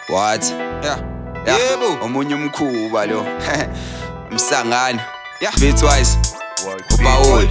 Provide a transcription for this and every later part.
What? Yeah. Yebo. Omunye umkhuba lo. Msangana. Bitwise. Upawol.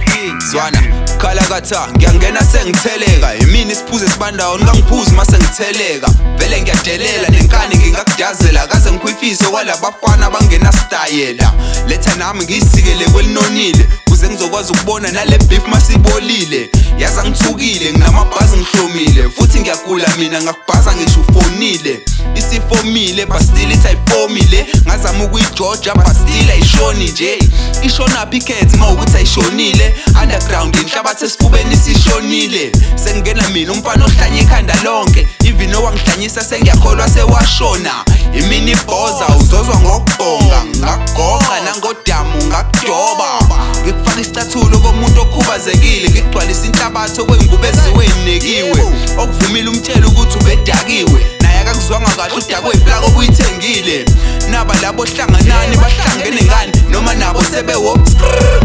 Zwana. Khala katha ngiyangena sengitheleka. Yimini isiphuze sibandawo ngangiphuza mase ngitheleka. Vele ngiyadelela nenkani ngingakudazela kaze ngikhwifise kwalabafana abangena style. Letha nami ngiyisikele kwelinonile kuze ngizokwazi ukubona nale beef masibolile. Yaza ngithukile nginamabhazi ngihlomile futhi ngiyagula mina ngakubhaza ngisho ufonile. Isifomile but still itayifomile ngazama ukuyijoja but still ayishoni nje. Ishona picket mawukuthi ayishonile underground inhlabathi esifubeni isishonile. Sengena mina umfana ohlanye ikhanda lonke even owangihlanyisa sengiyakholwa sewashona. Imini ibhoza uzozwa ngokubonga ngakugoqa nangodamu ngakudoba. Ngikufaka isicathulo komuntu okhubazekile ngigcwalisa inhlabathi okwengubo eziwe inekiwe okuvumile umtshela ukuthi ubedakiwe naye akakuzwanga kahle udakwe iplaka obuyithengile. Naba labo hlanganani bahlangene ngani noma nabo sebewo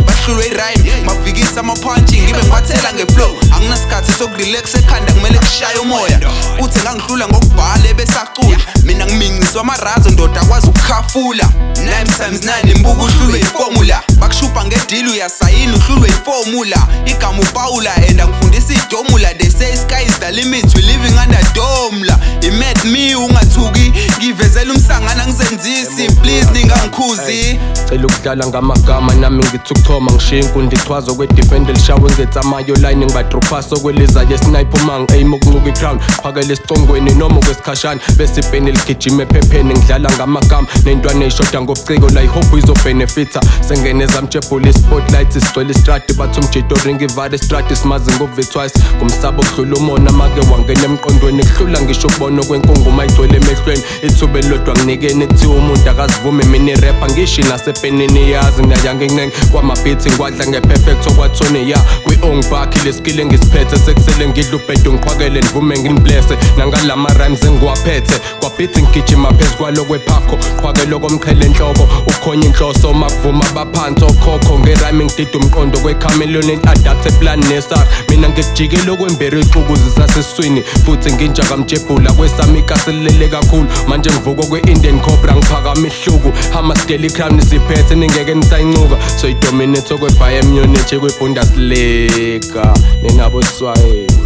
bahlulwe irhyme mafikisa amapunch ngibe ngibathela ngeflow. Anginasikhathi sokurelax ekhanda kumele kushaye umoya uthi ngangihlula ngokubhala ebesacula mina ngiminciswa amarazo ndoda akwazi ukukhafula. 9 times 9 imbuka uhlulwe iformula bakushupha ngedeal uyasayina uhlulwe iformula. Igama upawula and angifundisa idomula they say sky is the limit we living under domla. Imet me ungathuki ngivezela umsangana ngizenzisi please ningangikhuzi. Cela ukudlala ngamagama nami ngithi ukuthoma ngishiya inkundla ichwazo kwedefender lishawe ngetsamayo line ngibadropaso kwelizayo sniper mang aim ukunuka icrown phakela esicongweni noma kwesikhashana bese ipeni ligijima ephepheni ngidlala ngamagama nentwana eyishoda ngobuciko la ihope izobenefita sengeneza mjebhula spotlight isicwele istrati bathi umjito ring ivale istrati simazi ngobitwise kumsabo kudlula umona make wangena emqondweni kuhlula ngisho ukubona kwenkunguma igcwele emehlweni ithuba elilodwa nginikeni kuthiwa umuntu akazivume mina irapper ngishi nasepenini yazi nayange nginenge kwamabhithi ngwadla ngeperfect okwathone ya kwi-ongbakhi leskill engisiphethe sekusele ngidla ubhedo ngiqhwakele nivume nginiblesse nangalama rhymes engiwaphethe kwabhithi ngigijima phezu kwalo kwephakho qhwakelo komqhele enhloko ukhonya inhloso makuvuma abaphansi okhokho ngerhyme ngidida umqondo kwechameleon adapte plan nesar mina ngikujikela okwembere ixuku zisaseswini futhi nginjaka mjebhula kwesami ikaselele kakhulu manje ngivuka kwe-Indian Cobra ngiphakama ihluku Hamas Daily Crown isiphethe ningeke nisayincuka so idominate okwe Bayern Munich kwe-Bundesliga ninabo Swahili.